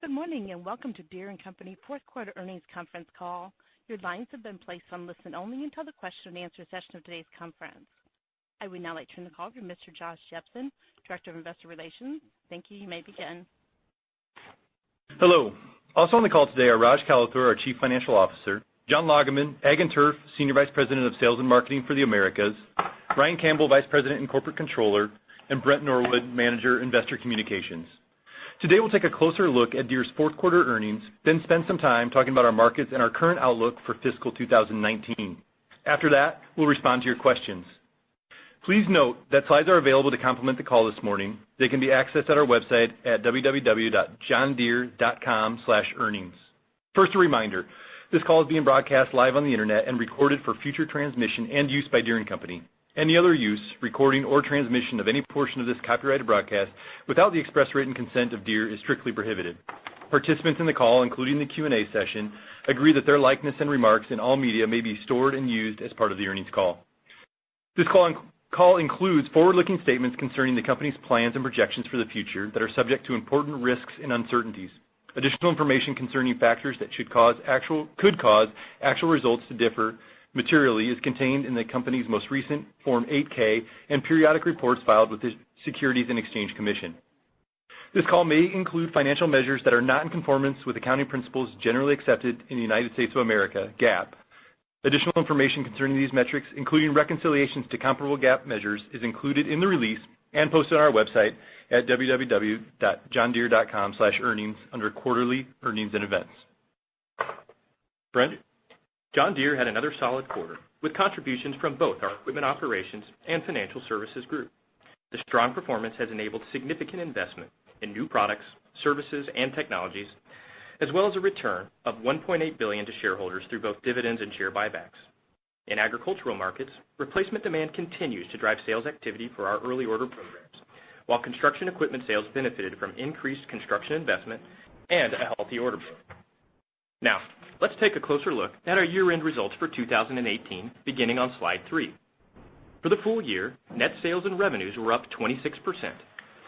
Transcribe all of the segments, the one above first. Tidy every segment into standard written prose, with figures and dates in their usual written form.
Good morning and welcome to Deere Company fourth quarter earnings conference call. Your lines have been placed on listen only until the question and answer session of today's conference. I would now like to turn the call to Mr. Josh Jepsen, Director of Investor Relations. Thank you. You may begin. Hello. Also on the call today are Raj Kalathur, our Chief Financial Officer, John Lageman, Ag and Turf, Senior Vice President of Sales and Marketing for the Americas, Ryan Campbell, Vice President and Corporate Controller, and Brent Norwood, Manager, Investor Communications. Today we'll take a closer look at Deere's fourth quarter earnings, then spend some time talking about our markets and our current outlook for fiscal 2019. After that, we'll respond to your questions. Please note that slides are available to complement the call this morning. They can be accessed at our website at www.johndeere.com/earnings. First, a reminder, this call is being broadcast live on the internet and recorded for future transmission and use by Deere Company. Any other use, recording, or transmission of any portion of this copyrighted broadcast without the express written consent of Deere is strictly prohibited. Participants in the call, including the Q&A session, agree that their likeness and remarks in all media may be stored and used as part of the earnings call. This call includes forward-looking statements concerning the company's plans and projections for the future that are subject to important risks and uncertainties. Additional information concerning factors that could cause actual results to differ materially is contained in the company's most recent Form 8-K and periodic reports filed with the Securities and Exchange Commission. This call may include financial measures that are not in conformance with accounting principles generally accepted in the United States of America, GAAP. Additional information concerning these metrics, including reconciliations to comparable GAAP measures, is included in the release and posted on our website at www.johndeere.com/earnings under Quarterly Earnings and Events. Brent? John Deere had another solid quarter, with contributions from both our equipment operations and financial services group. The strong performance has enabled significant investment in new products, services, and technologies, as well as a return of $1.8 billion to shareholders through both dividends and share buybacks. In agricultural markets, replacement demand continues to drive sales activity for our early order programs, while construction equipment sales benefited from increased construction investment and a healthy order book. Now, let's take a closer look at our year-end results for 2018, beginning on slide 3. For the full year, net sales and revenues were up 26%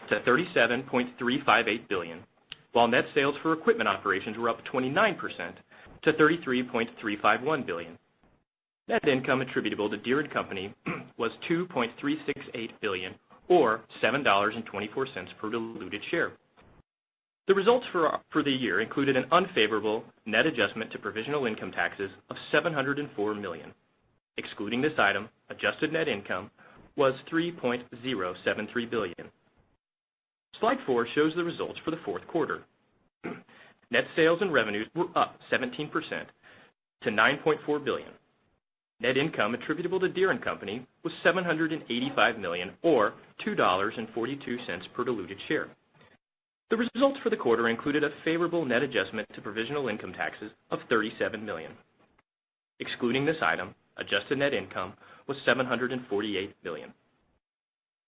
to $37.358 billion, while net sales for equipment operations were up 29% to $33.351 billion. Net income attributable to Deere Company was $2.368 billion, or $7.24 per diluted share. The results for the year included an unfavorable net adjustment to provisional income taxes of $704 million. Excluding this item, adjusted net income was $3.073 billion. Slide 4 shows the results for the fourth quarter. Net sales and revenues were up 17% to $9.4 billion. Net income attributable to Deere Company was $785 million, or $2.42 per diluted share. The results for the quarter included a favorable net adjustment to provisional income taxes of $37 million. Excluding this item, adjusted net income was $748 million.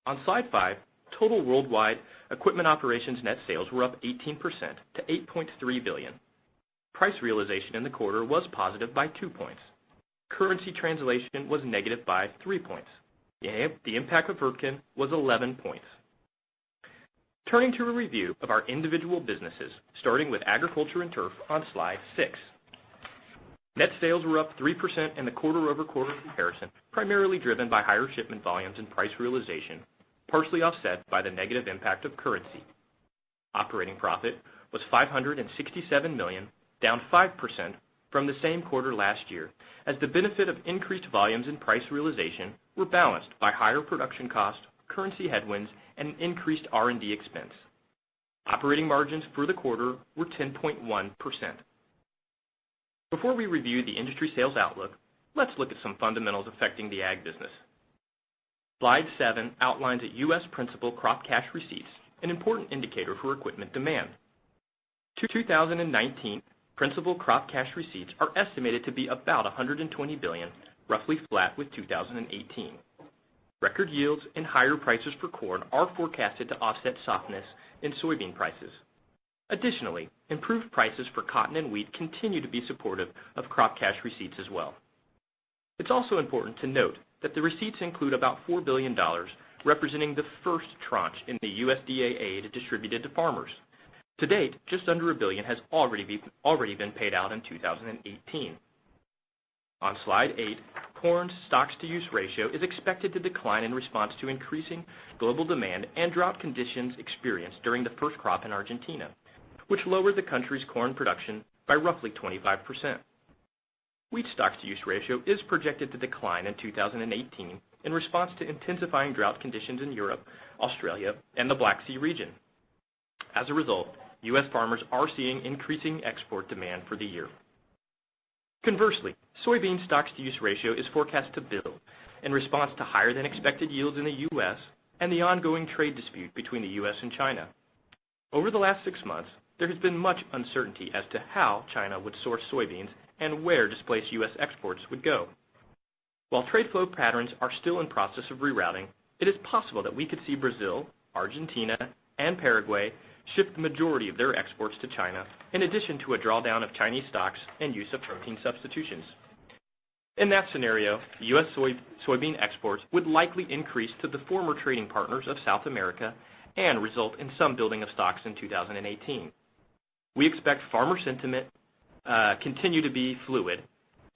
On slide 5, total worldwide equipment operations net sales were up 18% to $8.3 billion. Price realization in the quarter was positive by 2 points. Currency translation was negative by 3 points. The impact of Wirtgen was 11 points. Turning to a review of our individual businesses, starting with agriculture and turf on slide 6. Net sales were up 3% in the quarter-over-quarter comparison, primarily driven by higher shipment volumes and price realization, partially offset by the negative impact of currency. Operating profit was $567 million, down 5% from the same quarter last year, as the benefit of increased volumes and price realization were balanced by higher production costs, currency headwinds, and an increased R&D expense. Operating margins for the quarter were 10.1%. Before we review the industry sales outlook, let's look at some fundamentals affecting the ag business. Slide 7 outlines a U.S. principal crop cash receipts, an important indicator for equipment demand. 2019 principal crop cash receipts are estimated to be about $120 billion, roughly flat with 2018. Record yields and higher prices for corn are forecasted to offset softness in soybean prices. Additionally, improved prices for cotton and wheat continue to be supportive of crop cash receipts as well. It's also important to note that the receipts include about $4 billion, representing the first tranche in the USDA aid distributed to farmers. To date, just under $1 billion has already been paid out in 2018. On slide 8, corn's stocks-to-use ratio is expected to decline in response to increasing global demand and drought conditions experienced during the first crop in Argentina, which lowered the country's corn production by roughly 25%. Wheat stocks-to-use ratio is projected to decline in 2018 in response to intensifying drought conditions in Europe, Australia, and the Black Sea region. As a result, U.S. farmers are seeing increasing export demand for the year. Conversely, soybean stocks-to-use ratio is forecast to build in response to higher than expected yields in the U.S. and the ongoing trade dispute between the U.S. and China. Over the last 6 months, there has been much uncertainty as to how China would source soybeans and where displaced U.S. exports would go. While trade flow patterns are still in process of rerouting, it is possible that we could see Brazil, Argentina, and Paraguay shift the majority of their exports to China, in addition to a drawdown of Chinese stocks and use of protein substitutions. In that scenario, U.S. soybean exports would likely increase to the former trading partners of South America and result in some building of stocks in 2018. We expect farmer sentiment continue to be fluid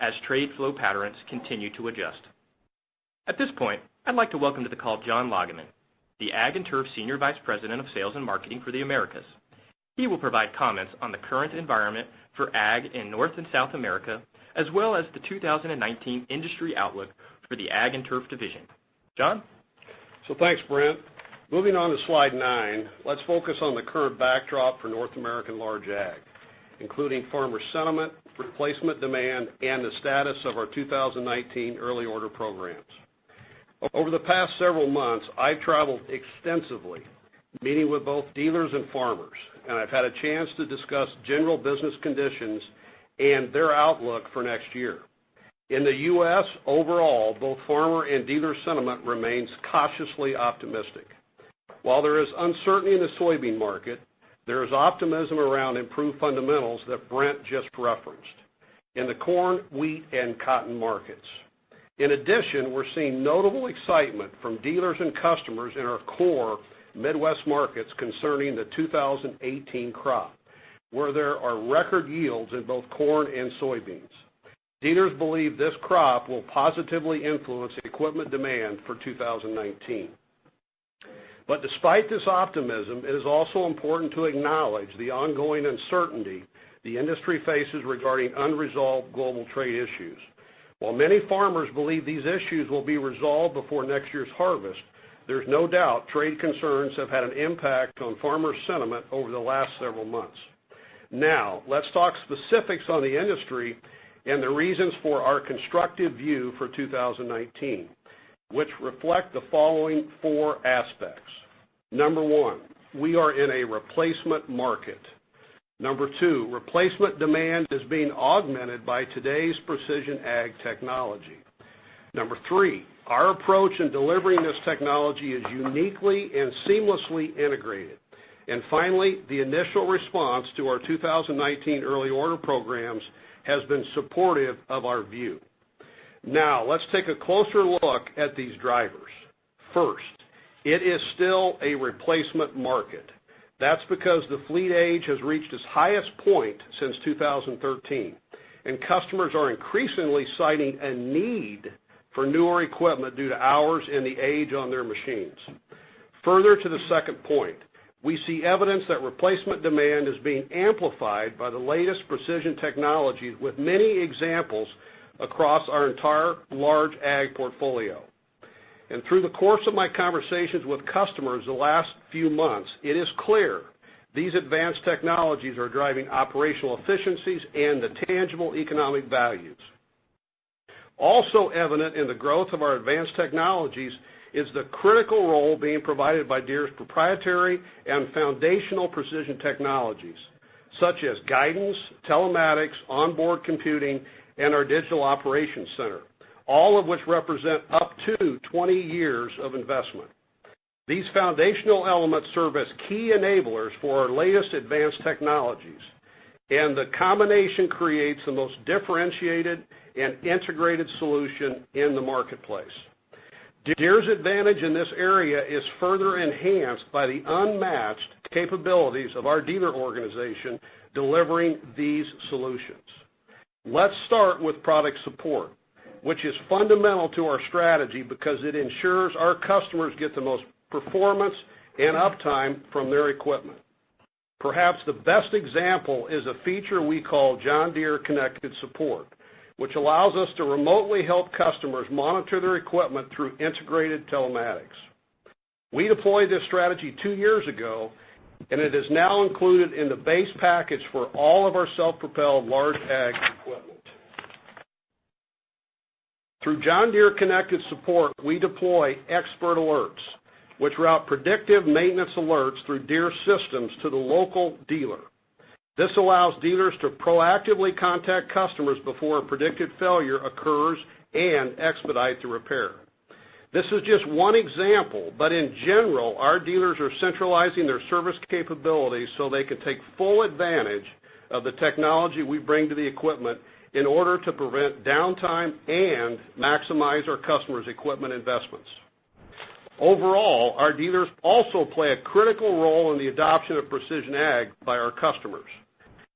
as trade flow patterns continue to adjust. At this point, I'd like to welcome to the call John Lageman, the Ag and Turf Senior Vice President of Sales and Marketing for the Americas. He will provide comments on the current environment for ag in North and South America, as well as the 2019 industry outlook for the Ag and Turf division. John? So thanks, Brent. Moving on to slide 9, let's focus on the current backdrop for North American large ag, including farmer sentiment, replacement demand, and the status of our 2019 early order programs. Over the past several months, I've traveled extensively, meeting with both dealers and farmers, and I've had a chance to discuss general business conditions and their outlook for next year. In the U.S., overall, both farmer and dealer sentiment remains cautiously optimistic. While there is uncertainty in the soybean market, there is optimism around improved fundamentals that Brent just referenced in the corn, wheat, and cotton markets. In addition, we're seeing notable excitement from dealers and customers in our core Midwest markets concerning the 2018 crop, where there are record yields in both corn and soybeans. Dealers believe this crop will positively influence equipment demand for 2019. But despite this optimism, it is also important to acknowledge the ongoing uncertainty the industry faces regarding unresolved global trade issues. While many farmers believe these issues will be resolved before next year's harvest, there's no doubt trade concerns have had an impact on farmer sentiment over the last several months. Now, let's talk specifics on the industry and the reasons for our constructive view for 2019, which reflect the following 4 aspects. Number 1, we are in a replacement market. Number 2, replacement demand is being augmented by today's precision ag technology. Number 3, our approach in delivering this technology is uniquely and seamlessly integrated. And finally, the initial response to our 2019 early order programs has been supportive of our view. Now, let's take a closer look at these drivers. First, it is still a replacement market. That's because the fleet age has reached its highest point since 2013, and customers are increasingly citing a need for newer equipment due to hours and the age on their machines. Further to the second point, we see evidence that replacement demand is being amplified by the latest precision technologies, with many examples across our entire large ag portfolio. And through the course of my conversations with customers the last few months, it is clear these advanced technologies are driving operational efficiencies and the tangible economic values. Also evident in the growth of our advanced technologies is the critical role being provided by Deere's proprietary and foundational precision technologies, such as guidance, telematics, onboard computing, and our digital operations center, all of which represent up to 20 years of investment. These foundational elements serve as key enablers for our latest advanced technologies, and the combination creates the most differentiated and integrated solution in the marketplace. Deere's advantage in this area is further enhanced by the unmatched capabilities of our dealer organization delivering these solutions. Let's start with product support, which is fundamental to our strategy because it ensures our customers get the most performance and uptime from their equipment. Perhaps the best example is a feature we call John Deere Connected Support, which allows us to remotely help customers monitor their equipment through integrated telematics. We deployed this strategy 2 years ago, and it is now included in the base package for all of our self-propelled large ag equipment. Through John Deere Connected Support, we deploy expert alerts, which route predictive maintenance alerts through Deere systems to the local dealer. This allows dealers to proactively contact customers before a predicted failure occurs and expedite the repair. This is just one example, but in general, our dealers are centralizing their service capabilities so they can take full advantage of the technology we bring to the equipment in order to prevent downtime and maximize our customers' equipment investments. Overall, our dealers also play a critical role in the adoption of precision ag by our customers.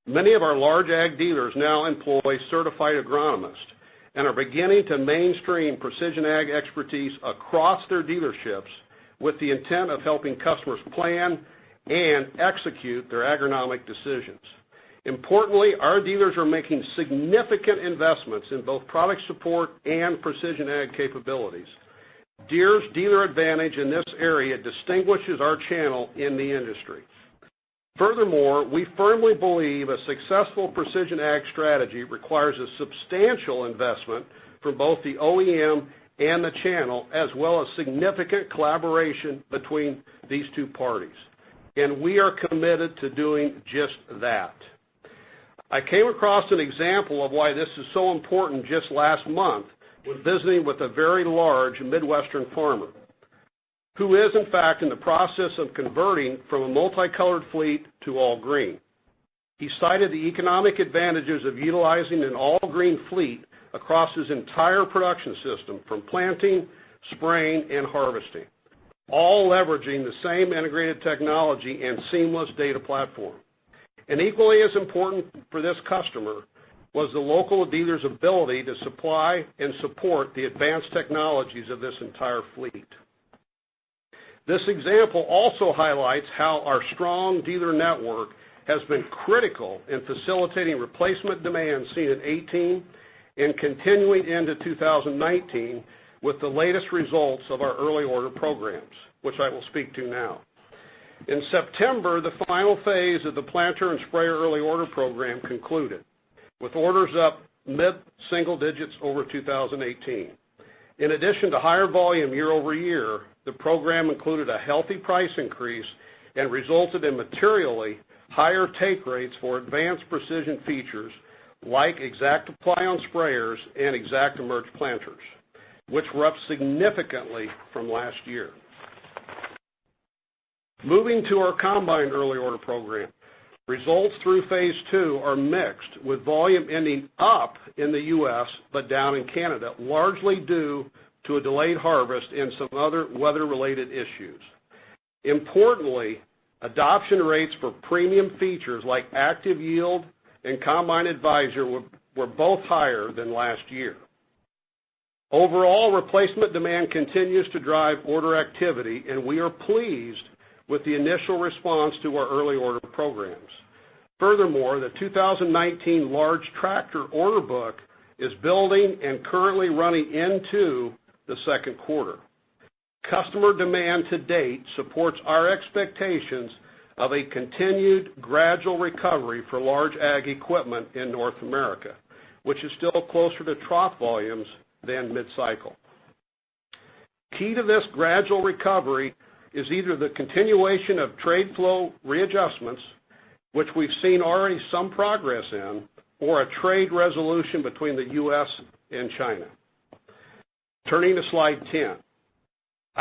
Many of our large ag dealers now employ certified agronomists and are beginning to mainstream precision ag expertise across their dealerships with the intent of helping customers plan and execute their agronomic decisions. Importantly, our dealers are making significant investments in both product support and precision ag capabilities. Deere's dealer advantage in this area distinguishes our channel in the industry. Furthermore, we firmly believe a successful precision ag strategy requires a substantial investment from both the OEM and the channel, as well as significant collaboration between these two parties. And we are committed to doing just that. I came across an example of why this is so important just last month when visiting with a very large Midwestern farmer who is, in fact, in the process of converting from a multicolored fleet to all green. He cited the economic advantages of utilizing an all-green fleet across his entire production system, from planting, spraying, and harvesting, all leveraging the same integrated technology and seamless data platform. And equally as important for this customer was the local dealer's ability to supply and support the advanced technologies of this entire fleet. This example also highlights how our strong dealer network has been critical in facilitating replacement demand seen in 2018 and continuing into 2019 with the latest results of our early order programs, which I will speak to now. In September, the final phase of the planter and sprayer early order program concluded, with orders up mid-single digits over 2018. In addition to higher volume year over year, the program included a healthy price increase and resulted in materially higher take rates for advanced precision features like Exact Apply on sprayers and Exact Emerge planters, which were up significantly from last year. Moving to our combine early order program, results through phase 2 are mixed, with volume ending up in the U.S. but down in Canada, largely due to a delayed harvest and some other weather-related issues. Importantly, adoption rates for premium features like Active Yield and Combine Advisor were both higher than last year. Overall, replacement demand continues to drive order activity, and we are pleased with the initial response to our early order programs. Furthermore, the 2019 large tractor order book is building and currently running into the second quarter. Customer demand to date supports our expectations of a continued gradual recovery for large ag equipment in North America, which is still closer to trough volumes than mid-cycle. Key to this gradual recovery is either the continuation of trade flow readjustments, which we've seen already some progress in, or a trade resolution between the U.S. and China. Turning to slide 10,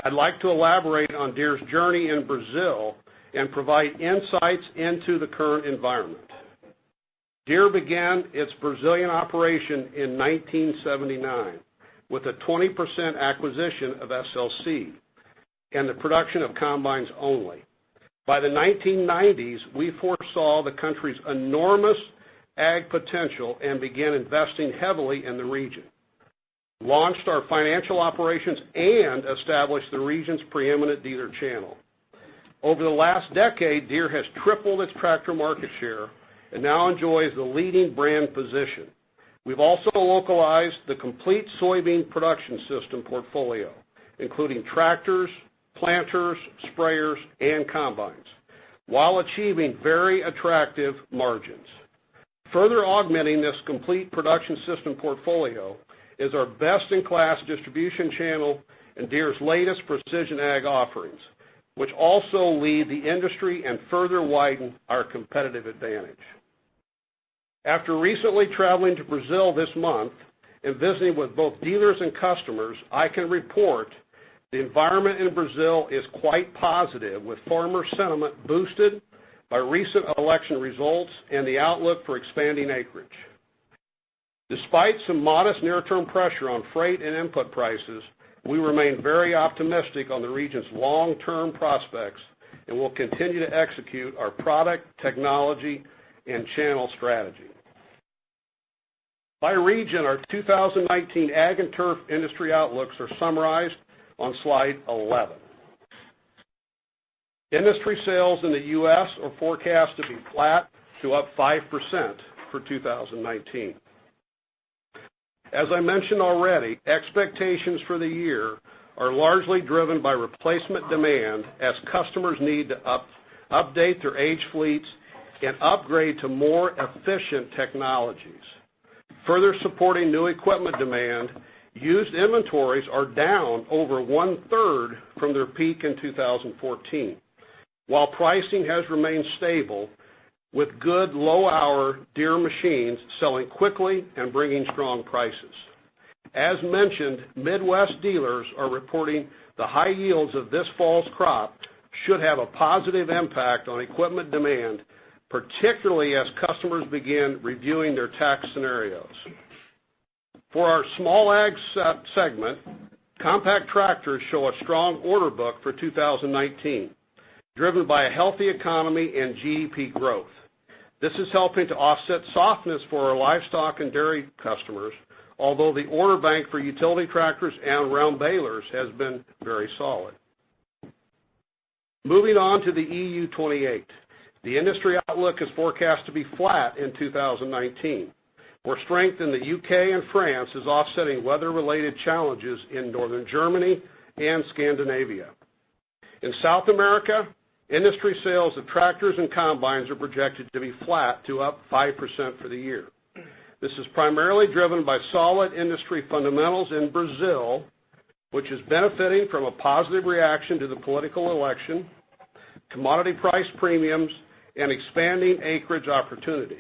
I'd like to elaborate on Deere's journey in Brazil and provide insights into the current environment. Deere began its Brazilian operation in 1979, with a 20% acquisition of SLC and the production of combines only. By the 1990s, we foresaw the country's enormous ag potential and began investing heavily in the region, launched our financial operations, and established the region's preeminent dealer channel. Over the last decade, Deere has tripled its tractor market share and now enjoys the leading brand position. We've also localized the complete soybean production system portfolio, including tractors, planters, sprayers, and combines, while achieving very attractive margins. Further augmenting this complete production system portfolio is our best-in-class distribution channel and Deere's latest precision ag offerings, which also lead the industry and further widen our competitive advantage. After recently traveling to Brazil this month and visiting with both dealers and customers, I can report the environment in Brazil is quite positive, with farmer sentiment boosted by recent election results and the outlook for expanding acreage. Despite some modest near-term pressure on freight and input prices, we remain very optimistic on the region's long-term prospects and will continue to execute our product, technology, and channel strategy. By region, our 2019 ag and turf industry outlooks are summarized on slide 11. Industry sales in the U.S. are forecast to be flat to up 5% for 2019. As I mentioned already, expectations for the year are largely driven by replacement demand as customers need to update their aged fleets and upgrade to more efficient technologies. Further supporting new equipment demand, used inventories are down over 1/3 from their peak in 2014, while pricing has remained stable with good low-hour Deere machines selling quickly and bringing strong prices. As mentioned, Midwest dealers are reporting the high yields of this fall's crop should have a positive impact on equipment demand, particularly as customers begin reviewing their tax scenarios. For our small ag segment, compact tractors show a strong order book for 2019, driven by a healthy economy and GDP growth. This is helping to offset softness for our livestock and dairy customers, although the order bank for utility tractors and round balers has been very solid. Moving on to the EU 28. The industry outlook is forecast to be flat in 2019, where strength in the UK and France is offsetting weather-related challenges in northern Germany and Scandinavia. In South America, industry sales of tractors and combines are projected to be flat to up 5% for the year. This is primarily driven by solid industry fundamentals in Brazil, which is benefiting from a positive reaction to the political election, commodity price premiums, and expanding acreage opportunities.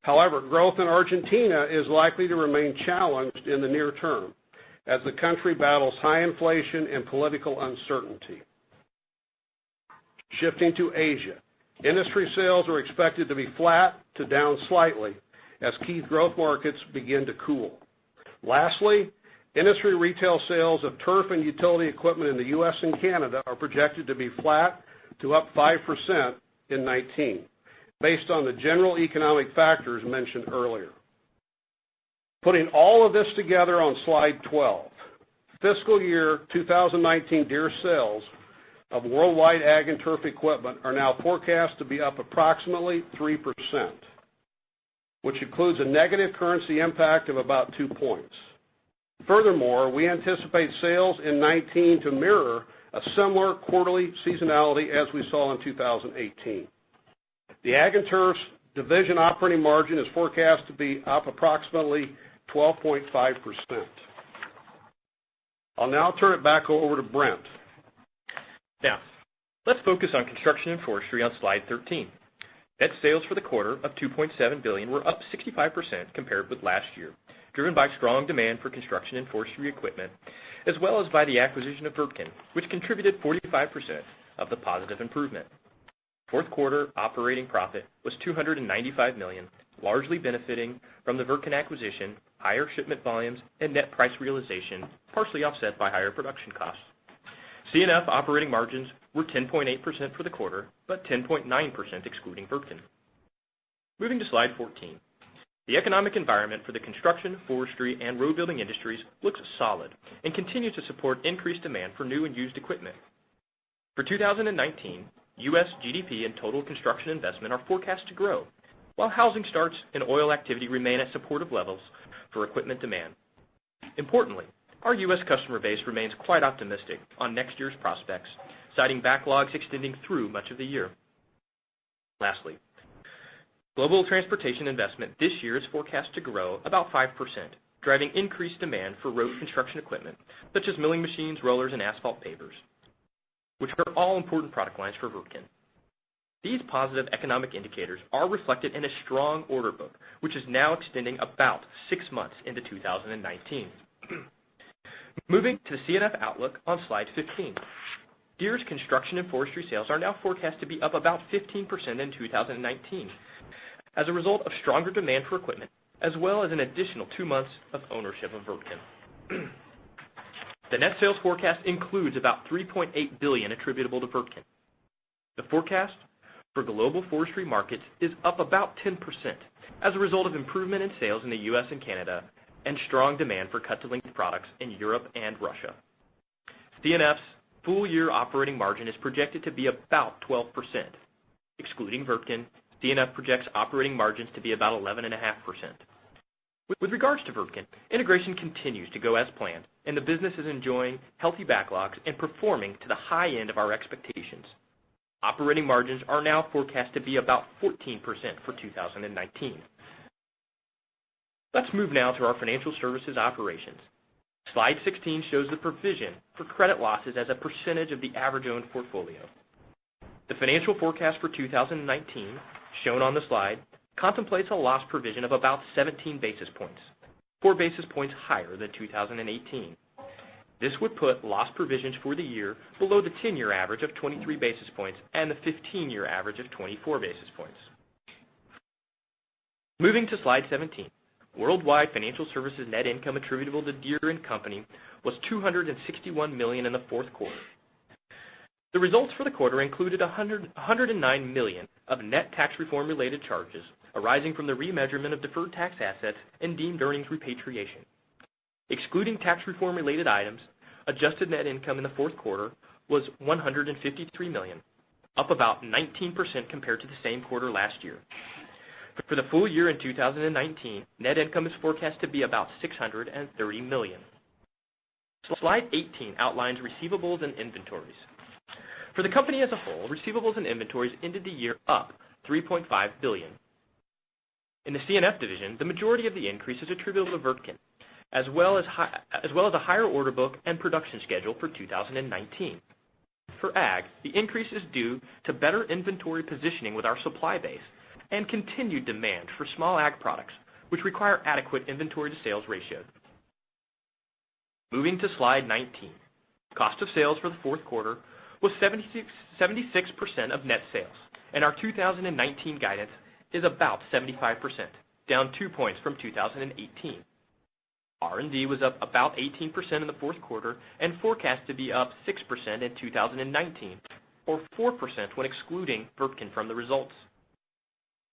However, growth in Argentina is likely to remain challenged in the near term as the country battles high inflation and political uncertainty. Shifting to Asia, industry sales are expected to be flat to down slightly as key growth markets begin to cool. Lastly, industry retail sales of turf and utility equipment in the U.S. and Canada are projected to be flat to up 5% in 2019, based on the general economic factors mentioned earlier. Putting all of this together on slide 12, fiscal year 2019 Deere sales of worldwide ag and turf equipment are now forecast to be up approximately 3%, which includes a negative currency impact of about 2 points. Furthermore, we anticipate sales in 2019 to mirror a similar quarterly seasonality as we saw in 2018. The Ag and Turf's division operating margin is forecast to be up approximately 12.5%. I'll now turn it back over to Brent. Now, let's focus on construction and forestry on slide 13. Net sales for the quarter of $2.7 billion were up 65% compared with last year, driven by strong demand for construction and forestry equipment, as well as by the acquisition of Wirtgen, which contributed 45% of the positive improvement. Fourth quarter operating profit was $295 million, largely benefiting from the Wirtgen acquisition higher shipment volumes, and net price realization, partially offset by higher production costs. C&F operating margins were 10.8% for the quarter, but 10.9% excluding Wirtgen. Moving to slide 14. The economic environment for the construction, forestry, and road building industries looks solid and continues to support increased demand for new and used equipment. For 2019, U.S. GDP and total construction investment are forecast to grow, while housing starts and oil activity remain at supportive levels for equipment demand. Importantly, our U.S. customer base remains quite optimistic on next year's prospects, citing backlogs extending through much of the year. Lastly, global transportation investment this year is forecast to grow about 5%, driving increased demand for road construction equipment, such as milling machines, rollers, and asphalt pavers, which are all important product lines for Wirtgen. These positive economic indicators are reflected in a strong order book, which is now extending about 6 months into 2019. Moving to the C&F outlook on slide 15. Deere's construction and forestry sales are now forecast to be up about 15% in 2019 as a result of stronger demand for equipment, as well as an additional 2 months of ownership of Wirtgen. The net sales forecast includes about $3.8 billion attributable to Wirtgen. The forecast for global forestry markets is up about 10% as a result of improvement in sales in the U.S. and Canada and strong demand for cut-to-length products in Europe and Russia. C&F's full-year operating margin is projected to be about 12%. Excluding Wirtgen, C&F projects operating margins to be about 11.5%. With regards to Wirtgen, integration continues to go as planned, and the business is enjoying healthy backlogs and performing to the high end of our expectations. Operating margins are now forecast to be about 14% for 2019. Let's move now to our financial services operations. Slide 16 shows the provision for credit losses as a percentage of the average owned portfolio. The financial forecast for 2019, shown on the slide, contemplates a loss provision of about 17 basis points, 4 basis points higher than 2018. This would put loss provisions for the year below the 10-year average of 23 basis points and the 15-year average of 24 basis points. Moving to slide 17. Worldwide financial services net income attributable to Deere Company was $261 million in the fourth quarter. The results for the quarter included $109 million of net tax reform-related charges arising from the remeasurement of deferred tax assets and deemed earnings repatriation. Excluding tax reform-related items, adjusted net income in the fourth quarter was $153 million, up about 19% compared to the same quarter last year. For the full year in 2019, net income is forecast to be about $630 million. Slide 18 outlines receivables and inventories. For the company as a whole, receivables and inventories ended the year up $3.5 billion. In the C&F division, the majority of the increase is attributable to Wirtgen, as well as a higher order book and production schedule for 2019. For Ag, the increase is due to better inventory positioning with our supply base and continued demand for small Ag products, which require adequate inventory to sales ratio. Moving to slide 19. Cost of sales for the fourth quarter was 76% of net sales, and our 2019 guidance is about 75%, down 2 points from 2018. R&D was up about 18% in the fourth quarter and forecast to be up 6% in 2019, or 4% when excluding Wirtgen from the results.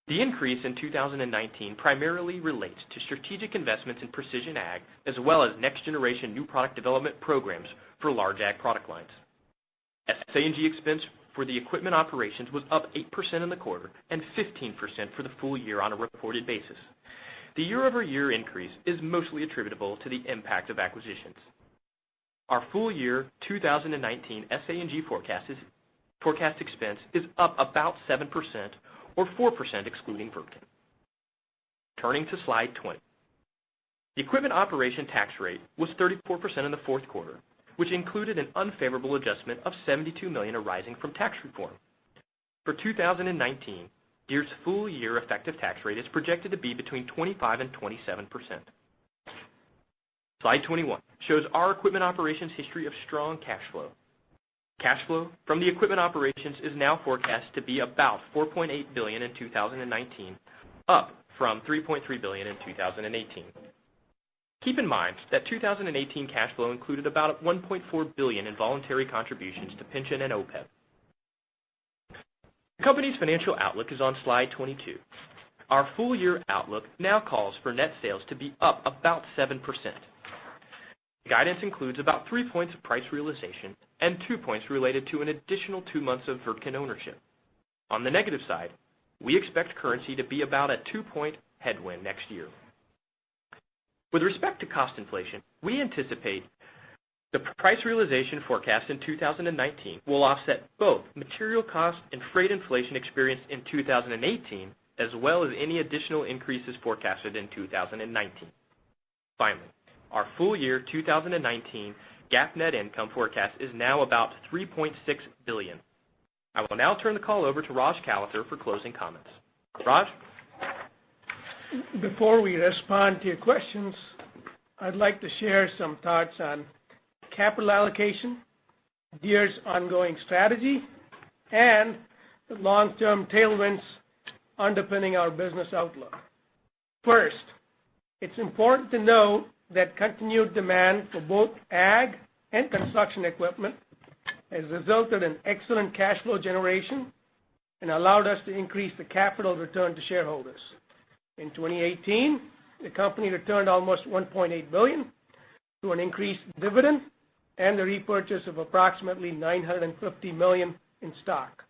The increase in 2019 primarily relates to strategic investments in precision Ag, as well as next-generation new product development programs for large Ag product lines. SA&G expense for the equipment operations was up 8% in the quarter and 15% for the full year on a reported basis. The year-over-year increase is mostly attributable to the impact of acquisitions. Our full year 2019 SA&G forecast expense is up about 7%, or 4% excluding Wirtgen. Turning to slide 20. The equipment operation tax rate was 34% in the fourth quarter, which included an unfavorable adjustment of $72 million arising from tax reform. For 2019, Deere's full-year effective tax rate is projected to be between 25% and 27%. Slide 21 shows our equipment operations history of strong cash flow. Cash flow from the equipment operations is now forecast to be about $4.8 billion in 2019, up from $3.3 billion in 2018. Keep in mind that 2018 cash flow included about $1.4 billion in voluntary contributions to pension and OPEB. The company's financial outlook is on slide 22. Our full-year outlook now calls for net sales to be up about 7%. The guidance includes about 3 points of price realization and 2 points related to an additional 2 months of Wirtgen ownership. On the negative side, we expect currency to be about a 2-point headwind next year. With respect to cost inflation, we anticipate the price realization forecast in 2019 will offset both material cost and freight inflation experienced in 2018, as well as any additional increases forecasted in 2019. Finally, our full year 2019 GAAP net income forecast is now about $3.6 billion. I will now turn the call over to Raj Kalathur for closing comments. Raj? Before we respond to your questions, I'd like to share some thoughts on capital allocation, Deere's ongoing strategy, and the long-term tailwinds underpinning our business outlook. First, it's important to note that continued demand for both ag and construction equipment has resulted in excellent cash flow generation and allowed us to increase the capital return to shareholders. In 2018, the company returned almost $1.8 billion through an increased dividend and the repurchase of approximately $950 million in stock.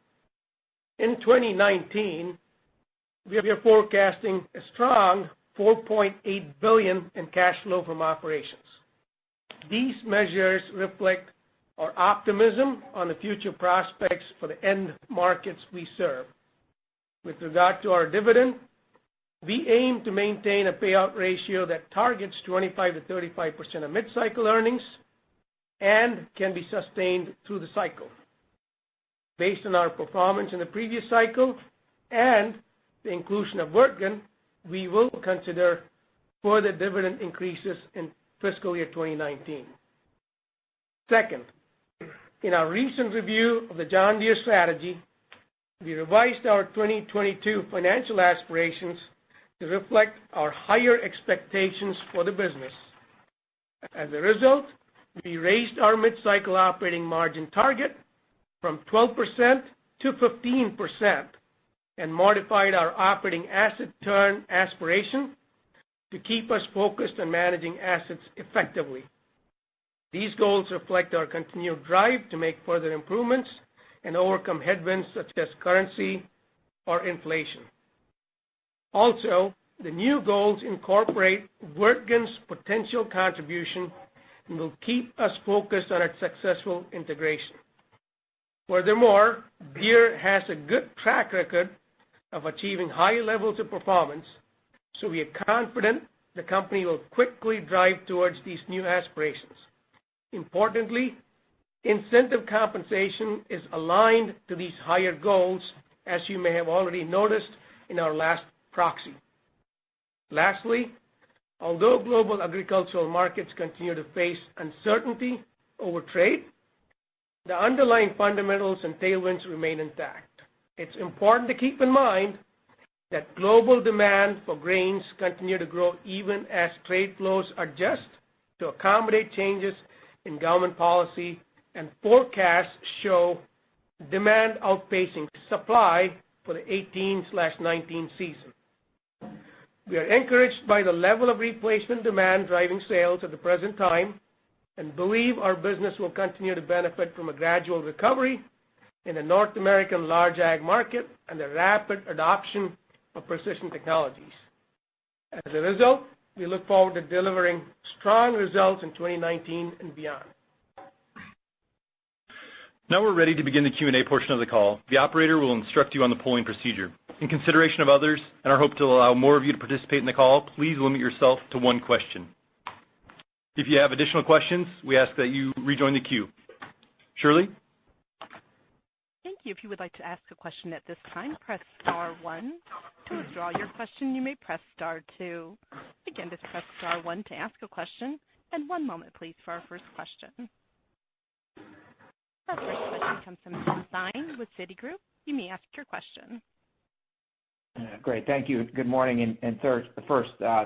In 2019, we are forecasting a strong $4.8 billion in cash flow from operations. These measures reflect our optimism on the future prospects for the end markets we serve. With regard to our dividend, we aim to maintain a payout ratio that targets 25 to 35% of mid-cycle earnings and can be sustained through the cycle. Based on our performance in the previous cycle and the inclusion of Wirtgen, we will consider further dividend increases in fiscal year 2019. Second, in our recent review of the John Deere strategy, we revised our 2022 financial aspirations to reflect our higher expectations for the business. As a result, we raised our mid-cycle operating margin target from 12% to 15% and modified our operating asset turn aspiration to keep us focused on managing assets effectively. These goals reflect our continued drive to make further improvements and overcome headwinds such as currency or inflation. Also, the new goals incorporate Wirtgen's potential contribution and will keep us focused on its successful integration. Furthermore, Deere has a good track record of achieving high levels of performance, so we are confident the company will quickly drive towards these new aspirations. Importantly, incentive compensation is aligned to these higher goals, as you may have already noticed in our last proxy. Lastly, although global agricultural markets continue to face uncertainty over trade, the underlying fundamentals and tailwinds remain intact. It's important to keep in mind that global demand for grains continue to grow even as trade flows adjust to accommodate changes in government policy, and forecasts show demand outpacing supply for the 18/19 season. We are encouraged by the level of replacement demand driving sales at the present time and believe our business will continue to benefit from a gradual recovery in the North American large ag market and the rapid adoption of precision technologies. As a result, we look forward to delivering strong results in 2019 and beyond. Now we're ready to begin the Q&A portion of the call. The operator will instruct you on the polling procedure. In consideration of others and our hope to allow more of you to participate in the call, please limit yourself to one question. If you have additional questions, we ask that you rejoin the queue. Shirley? Thank you. If you would like to ask a question at this time, press star 1. To withdraw your question, you may press star 2. Again, just press star 1 to ask a question. And one moment, please, for our first question. Our first question comes from Tim Stein with Citigroup. You may ask your question. Great, thank you. Good morning, and first,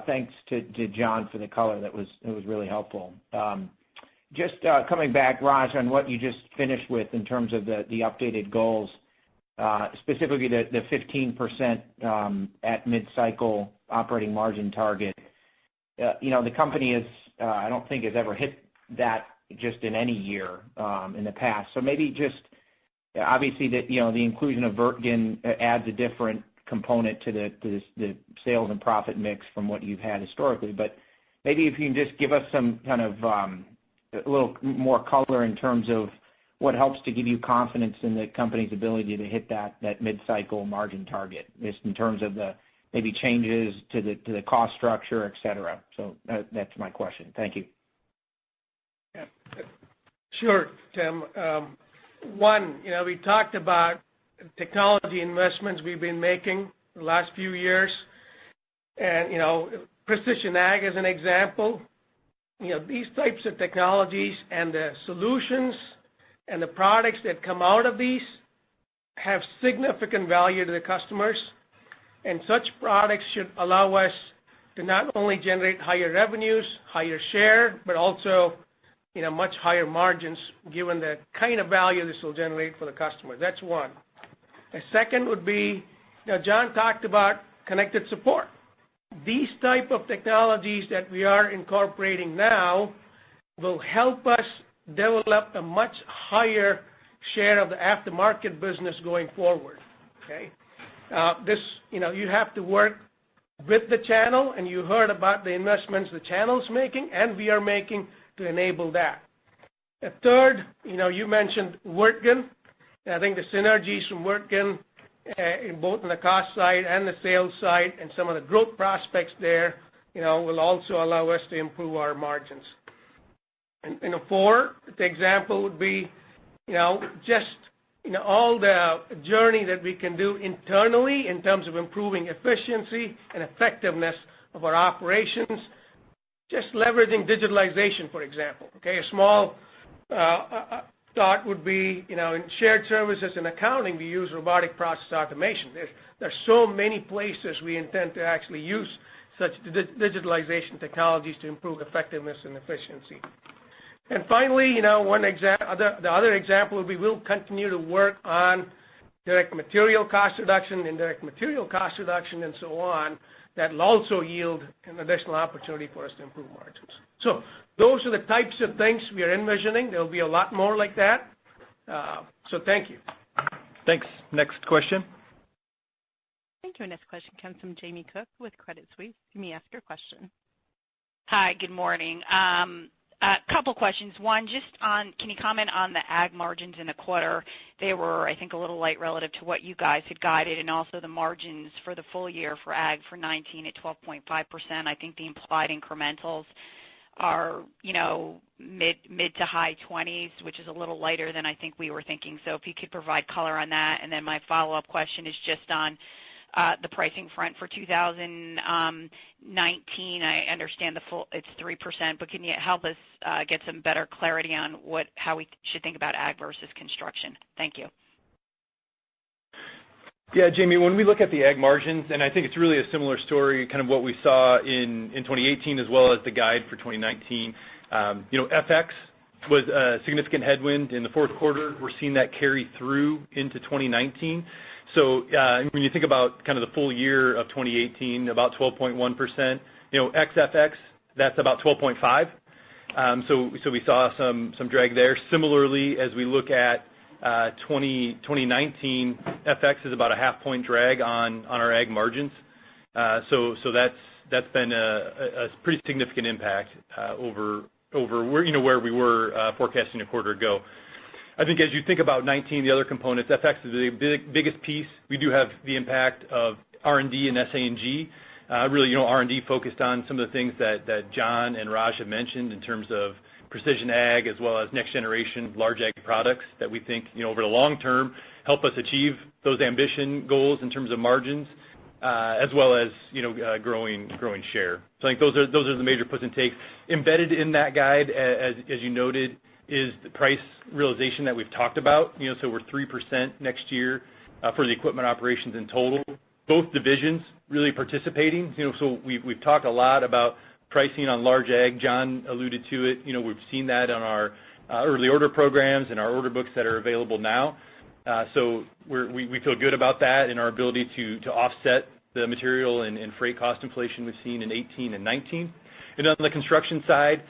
thanks to John for the color. It was really helpful. Just coming back, Raj, on what you just finished with in terms of the updated goals, specifically the 15% at mid-cycle operating margin target. The company is, I don't think has ever hit that just in any year in the past. So maybe just, obviously, the inclusion of Wirtgen adds a different component to the sales and profit mix from what you've had historically. But maybe if you can just give us some kind of a little more color in terms of what helps to give you confidence in the company's ability to hit that mid-cycle margin target, just in terms of the maybe changes to the cost structure, et cetera. So that's my question. Thank you. Yeah. Sure, Tim. One, we talked about technology investments we've been making the last few years, and precision ag as an example. These types of technologies and the solutions and the products that come out of these have significant value to the customers, and such products should allow us to not only generate higher revenues, higher share, but also much higher margins given the kind of value this will generate for the customer. That's one. A second would be, John talked about connected support. These type of technologies that we are incorporating now will help us develop a much higher share of the aftermarket business going forward. Okay, you have to work with the channel, and you heard about the investments the channel's making and we are making to enable that. A third, you mentioned Wirtgen. I think the synergies from Wirtgen, both on the cost side and the sales side, and some of the growth prospects there, will also allow us to improve our margins. And four, the example would be, all the journey that we can do internally in terms of improving efficiency and effectiveness of our operations, just leveraging digitalization, for example. Okay, a small thought would be, in shared services and accounting, we use robotic process automation. There's so many places we intend to actually use such digitalization technologies to improve effectiveness and efficiency. And finally, the other example would be we'll continue to work on direct material cost reduction, indirect material cost reduction, and so on. That will also yield an additional opportunity for us to improve margins. So those are the types of things we are envisioning. There will be a lot more like that. So thank you. Thanks. Next question. Thank you. Our next question comes from Jamie Cook with Credit Suisse. You may ask your question. Hi, good morning. A couple questions. One, can you comment on the ag margins in the quarter? They were, I think, a little light relative to what you guys had guided, and also the margins for the full year for ag for 19 at 12.5%. I think the implied incrementals are, mid to high 20s, which is a little lighter than I think we were thinking. So if you could provide color on that. And then my follow-up question is just on the pricing front for 2019. I understand it's 3%, but can you help us get some better clarity on how we should think about ag versus construction? Thank you. Yeah, Jamie, when we look at the ag margins, and I think it's really a similar story, kind of what we saw in 2018 as well as the guide for 2019. FX was a significant headwind in the fourth quarter. We're seeing that carry through into 2019. So when you think about kind of the full year of 2018, about 12.1%, ex-FX, that's about 12.5%. So we saw some drag there. Similarly, as we look at 2019, FX is about a half-point drag on our ag margins. So that's been a pretty significant impact over where we were forecasting a quarter ago. I think as you think about 19, the other components, FX is the biggest piece. We do have the impact of R&D and SA&G. Really, R&D focused on some of the things that John and Raj have mentioned in terms of precision ag as well as next generation large ag products that we think, over the long term, help us achieve those ambition goals in terms of margins, as well as, growing share. So I think those are the major puts and takes. Embedded in that guide, as you noted, is the price realization that we've talked about. So we're 3% next year for the equipment operations in total. both divisions really participating. So we've talked a lot about pricing on large ag. John alluded to it. We've seen that on our early order programs and our order books that are available now. So we feel good about that and our ability to offset the material and freight cost inflation we've seen in 18 and 19. And on the construction side,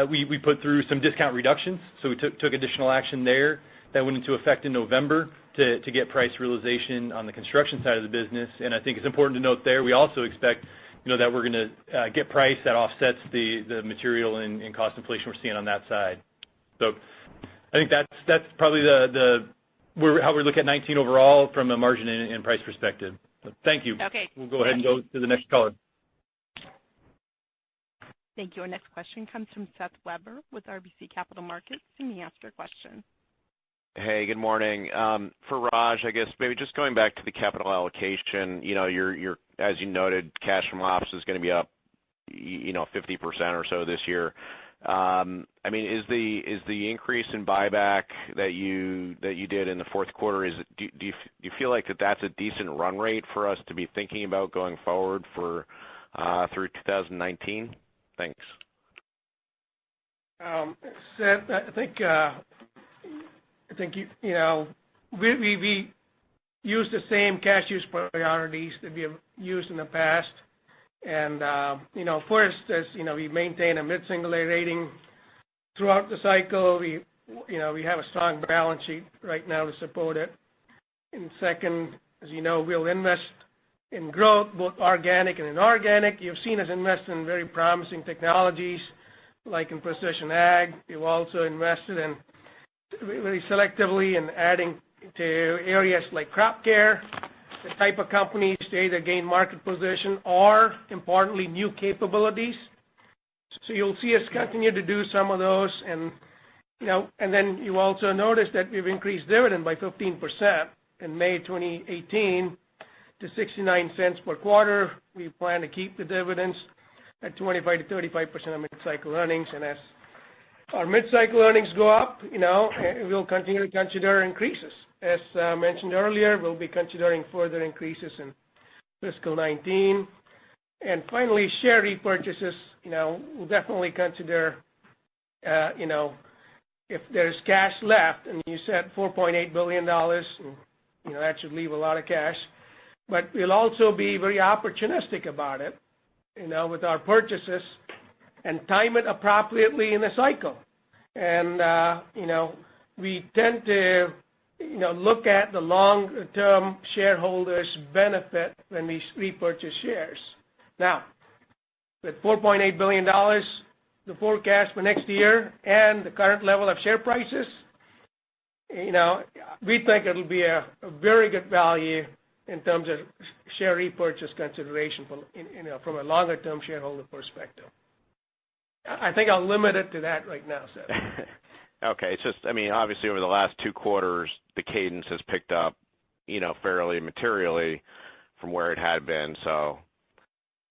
we put through some discount reductions. So we took additional action there that went into effect in November to get price realization on the construction side of the business. And I think it's important to note there, we also expect that we're going to get price that offsets the material and cost inflation we're seeing on that side. So I think that's probably how we look at 19 overall from a margin and price perspective. So thank you. Okay. We'll go ahead and go to the next caller. Thank you. Our next question comes from Seth Weber with RBC Capital Markets. You may ask your question. Hey, good morning. For Raj, I guess maybe just going back to the capital allocation, your as you noted, cash from ops is going to be up, 50% or so this year. I mean, is the increase in buyback that you did in the fourth quarter, do you feel like that's a decent run rate for us to be thinking about going forward for through 2019? Thanks. Seth, I think we use the same cash use priorities that we have used in the past. And, first, as we maintain a mid-single A rating throughout the cycle. We have a strong balance sheet right now to support it. And second, as you know, we'll invest in growth, both organic and inorganic. You've seen us invest in very promising technologies like in precision ag. We've also invested in very selectively in adding to areas like crop care, the type of companies to either gain market position or, importantly, new capabilities. So you'll see us continue to do some of those. And, and then you also notice that we've increased dividend by 15% in May 2018 to 69 cents per quarter. We plan to keep the dividends at 25 to 35% of mid-cycle earnings. And as our mid-cycle earnings go up, we'll continue to consider increases. As mentioned earlier, we'll be considering further increases in fiscal 19. And finally, share repurchases, we'll definitely consider, if there's cash left, and you said $4.8 billion, and, that should leave a lot of cash. But we'll also be very opportunistic about it, with our purchases and time it appropriately in the cycle. And, we tend to, look at the long-term shareholders' benefit when we repurchase shares. Now, with $4.8 billion, the forecast for next year, and the current level of share prices, we think it'll be a very good value in terms of share repurchase consideration from a longer-term shareholder perspective. I think I'll limit it to that right now, Seth. Okay. It's just, obviously over the last 2 quarters, the cadence has picked up, fairly materially from where it had been. So,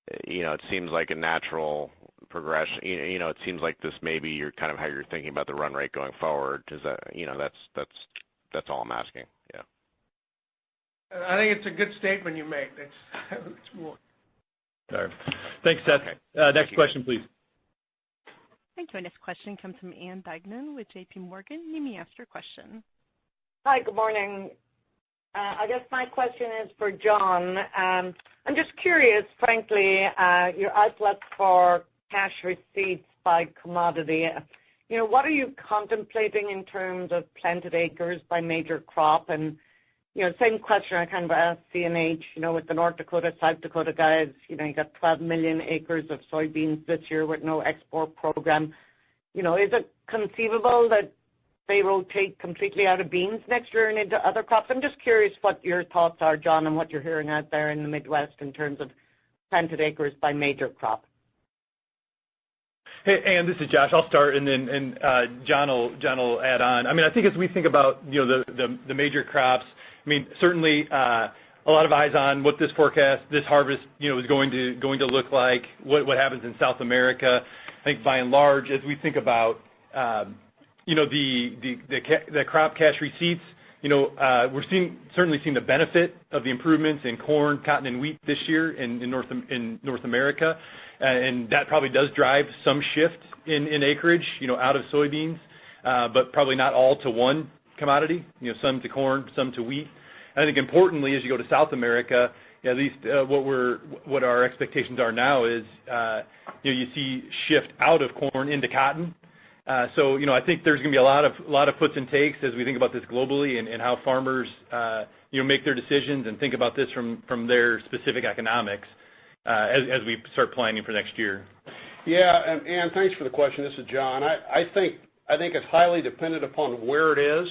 it seems like a natural progression. It seems like this may be kind of how you're thinking about the run rate going forward. Is that, that's all I'm asking. Yeah. I think it's a good statement you make. It's more. All right. Thanks, Seth. Okay. Next question, please. Thank you. Our next question comes from Ann Duignan with J.P. Morgan. You may ask your question. Hi, good morning. I guess my question is for John. I'm just curious, frankly, your outlook for cash receipts by commodity. What are you contemplating in terms of planted acres by major crop? And, same question I kind of asked CNH, with the North Dakota, South Dakota guys, you got 12 million acres of soybeans this year with no export program. Is it conceivable that they rotate completely out of beans next year and into other crops? I'm just curious what your thoughts are, John, and what you're hearing out there in the Midwest in terms of planted acres by major crop. Hey, Ann, this is Josh. I'll start, and then John will add on. I think as we think about the major crops, certainly a lot of eyes on what this forecast, this harvest, is going to look like. What happens in South America? I think by and large, as we think about the crop cash receipts, we're certainly seeing the benefit of the improvements in corn, cotton, and wheat this year in North America, and that probably does drive some shift in acreage, out of soybeans, but probably not all to one commodity, some to corn, some to wheat. And I think importantly, as you go to South America, at least what our expectations are now is, you see shift out of corn into cotton. So I think there's going to be a lot of puts and takes as we think about this globally and how farmers make their decisions and think about this from their specific economics as we start planning for next year. Yeah, and thanks for the question. This is John. I think it's highly dependent upon where it is.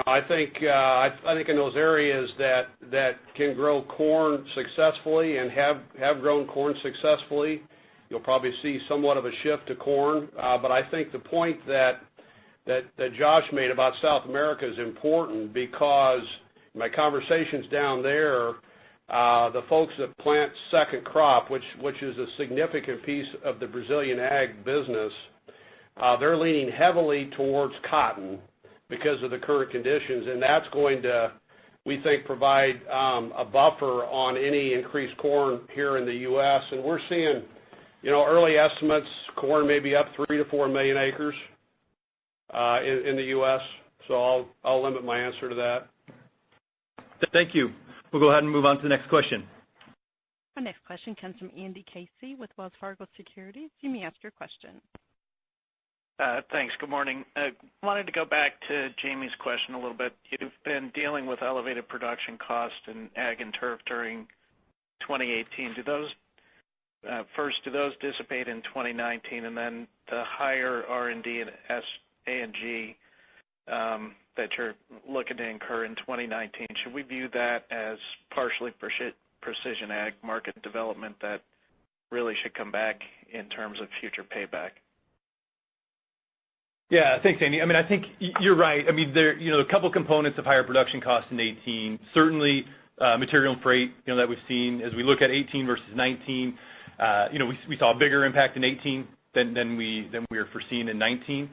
I think in those areas that can grow corn successfully and have grown corn successfully, you'll probably see somewhat of a shift to corn. But I think the point that Josh made about South America is important because in my conversations down there, the folks that plant second crop, which is a significant piece of the Brazilian ag business, they're leaning heavily towards cotton because of the current conditions, and that's going to, we think, provide a buffer on any increased corn here in the U.S. And we're seeing, early estimates, corn may be up 3 to 4 million acres in the U.S. So I'll limit my answer to that. Thank you. We'll go ahead and move on to the next question. Our next question comes from Andy Casey with Wells Fargo Securities. You may ask your question. Thanks. Good morning. I wanted to go back to Jamie's question a little bit. You've been dealing with elevated production costs in ag and turf during 2018. Do those dissipate in 2019, and then the higher R&D and SA&G that you're looking to incur in 2019, should we view that as partially precision ag market development that really should come back in terms of future payback? Yeah, thanks, Andy. I think you're right. There, a couple components of higher production costs in 2018. Certainly, material and freight, that we've seen as we look at 2018 versus 2019. We saw a bigger impact in 2018 than we were foreseeing in 2019.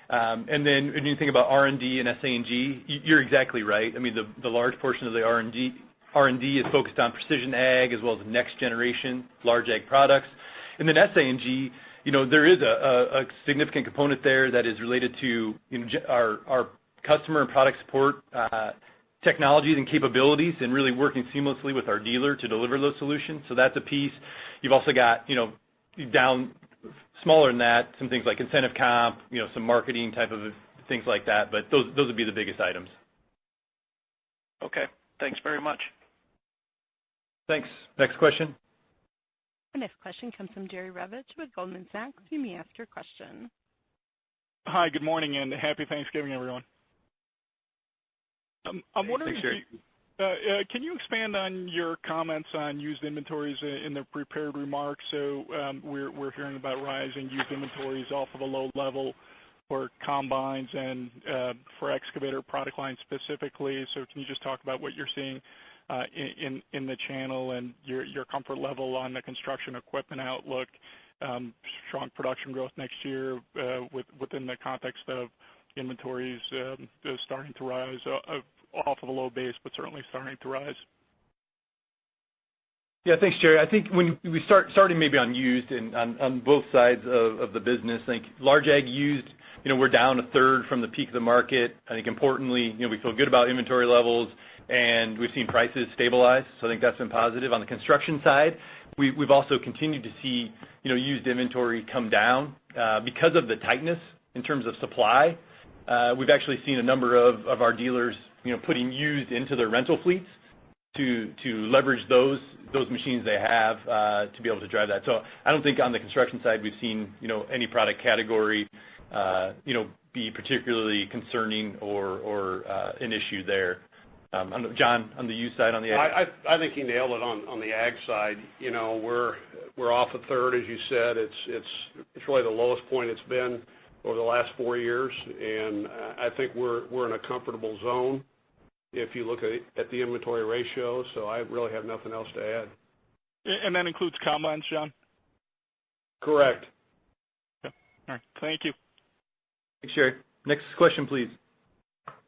And then when you think about R&D and SA&G, you're exactly right. The large portion of the R&D is focused on precision ag as well as next generation large ag products. And then SA&G, there is a significant component there that is related to our customer and product support technologies and capabilities and really working seamlessly with our dealer to deliver those solutions. So that's a piece. You've also got, down smaller than that, some things like incentive comp, some marketing type of things like that. But those would be the biggest items. Okay. Thanks very much. Thanks. Next question. Our next question comes from Jerry Revich with Goldman Sachs. You may ask your question. Hi, good morning, and happy Thanksgiving, everyone. I'm wondering, can you expand on your comments on used inventories in the prepared remarks? So we're hearing about rising used inventories off of a low level for combines and for excavator product lines specifically. So can you just talk about what you're seeing in the channel and your comfort level on the construction equipment outlook, strong production growth next year within the context of inventories starting to rise off of a low base, but certainly starting to rise? Yeah, thanks, Jerry. I think when we starting maybe on used and on both sides of the business, I think large ag used, we're down a third from the peak of the market. I think importantly, we feel good about inventory levels, and we've seen prices stabilize, so I think that's been positive. On the construction side, we've also continued to see, used inventory come down because of the tightness in terms of supply. We've actually seen a number of our dealers, putting used into their rental fleets to leverage those machines they have to be able to drive that. So I don't think on the construction side we've seen, any product category, be particularly concerning or an issue there. John, on the used side, on the ag? I think you nailed it on the ag side. We're off a third, as you said. It's really the lowest point it's been over the last 4 years, and I think we're in a comfortable zone if you look at the inventory ratio. So I really have nothing else to add. And that includes combines, John? Correct. Okay. All right. Thank you. Thanks, Jerry. Next question, please.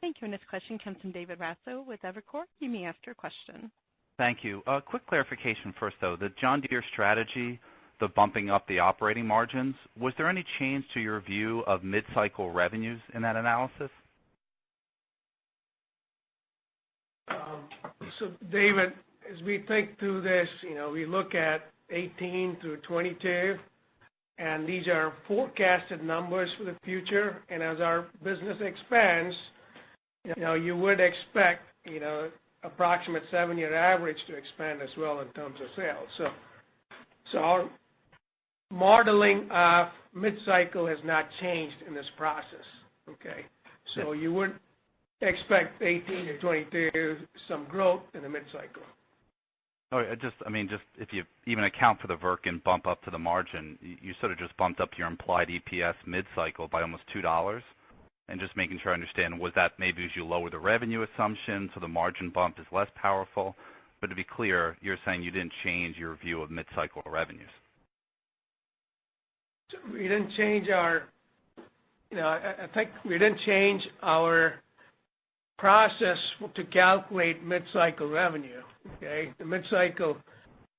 Thank you. And this question comes from David Raso with Evercore. You may ask your question. Thank you. Quick clarification first, though. The John Deere strategy, the bumping up the operating margins, was there any change to your view of mid-cycle revenues in that analysis? So, David, as we think through this, we look at 18 through 22, and these are forecasted numbers for the future. And as our business expands, you would expect, approximate 7-year average to expand as well in terms of sales. So our modeling of mid-cycle has not changed in this process. Okay, so you would expect 18 to 22 some growth in the mid-cycle. Oh, just if you even account for the Wirtgen bump up to the margin, you sort of just bumped up your implied EPS mid-cycle by almost $2. And just making sure I understand, was that maybe as you lower the revenue assumption, so the margin bump is less powerful? But to be clear, you're saying you didn't change your view of mid-cycle revenues. We didn't change our, I think we didn't change our process to calculate mid-cycle revenue. Okay, the mid-cycle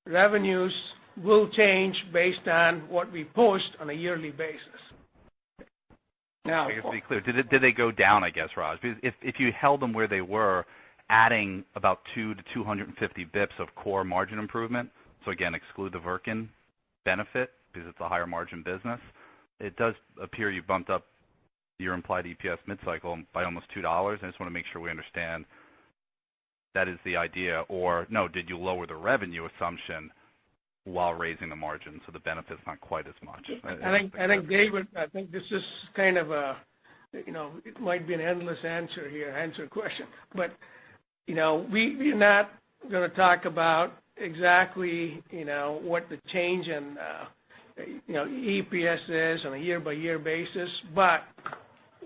revenues will change based on what we post on a yearly basis. Now, I guess to be clear, did they go down, I guess, Raj? Because if you held them where they were, adding about 2 to 250 bips of core margin improvement, so again, exclude the Wirtgen benefit because it's a higher margin business, it does appear you bumped up your implied EPS mid-cycle by almost $2. I just want to make sure we understand that is the idea. Or, no, did you lower the revenue assumption while raising the margin so the benefit's not quite as much? I think David, this is kind of a, it might be an endless answer question. But, we're not going to talk about exactly, what the change in, EPS is on a year-by-year basis. But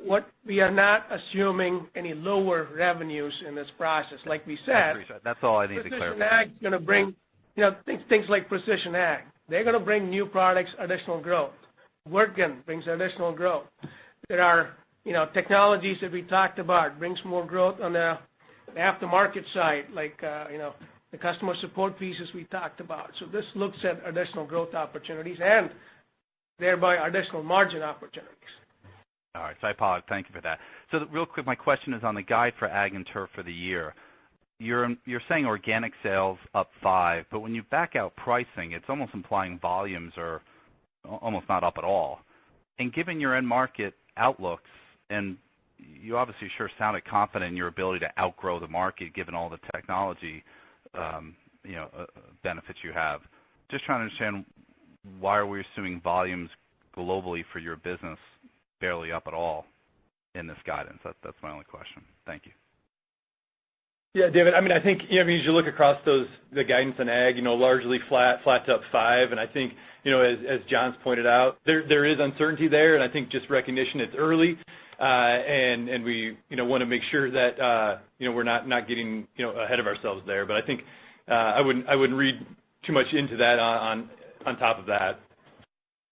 what we are not assuming any lower revenues in this process. Like we said, that's all I need to clarify. Precision Ag is going to bring, things like Precision Ag. They're going to bring new products, additional growth. Wirtgen brings additional growth. There are, technologies that we talked about brings more growth on the aftermarket side, like, the customer support pieces we talked about. So this looks at additional growth opportunities and thereby additional margin opportunities. All right, so I apologize. Thank you for that. So real quick, my question is on the guide for Ag and Turf for the year. You're saying organic sales up 5, but when you back out pricing, it's almost implying volumes are almost not up at all. And given your end market outlooks, and you obviously sure sounded confident in your ability to outgrow the market given all the technology benefits you have. Just trying to understand, why are we assuming volumes globally for your business barely up at all in this guidance? That's my only question. Thank you. Yeah, David, I think, as you look across the guidance on Ag, largely flat to up 5, and I think, as John's pointed out, there is uncertainty there, and I think just recognition it's early, and we, want to make sure that, we're not getting, ahead of ourselves there. But I think I wouldn't read too much into that on top of that.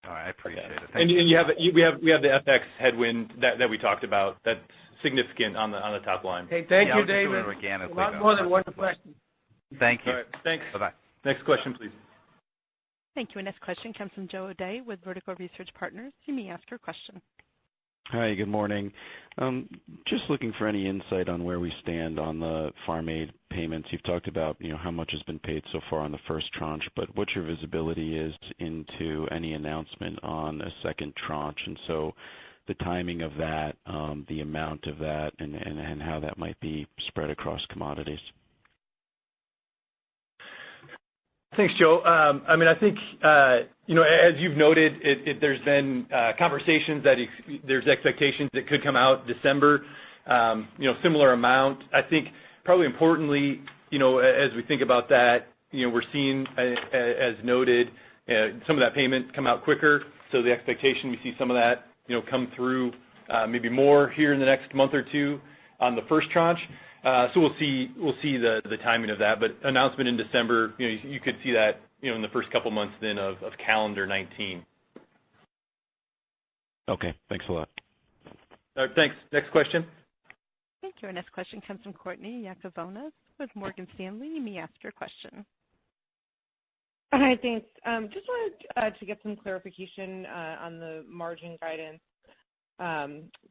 All right, I appreciate it. And we have the FX headwind that we talked about. That's significant on the top line. Hey, thank you, David. A lot more than one question. Thank you. All right, thanks. Bye-bye. Next question, please. Thank you. And next question comes from Joe O'Dea with Vertical Research Partners. You may ask your question. Hi, good morning. Just looking for any insight on where we stand on the farm aid payments. You've talked about, how much has been paid so far on the first tranche, but what your visibility is into any announcement on a second tranche, and so the timing of that, the amount of that, and how that might be spread across commodities. Thanks, Joe. I think, as you've noted, there's been conversations that there's expectations that could come out December, similar amount. I think probably importantly, as we think about that, we're seeing, as noted, some of that payment come out quicker. So the expectation, we see some of that, come through maybe more here in the next month or two on the first tranche. So we'll see the timing of that, but announcement in December, you could see that, in the first couple months then of calendar 19. Okay, thanks a lot. Thanks. Next question. Thank you. Our next question comes from Courtney Yakavonis with Morgan Stanley. You may ask your question. Hi, thanks. Just wanted to get some clarification on the margin guidance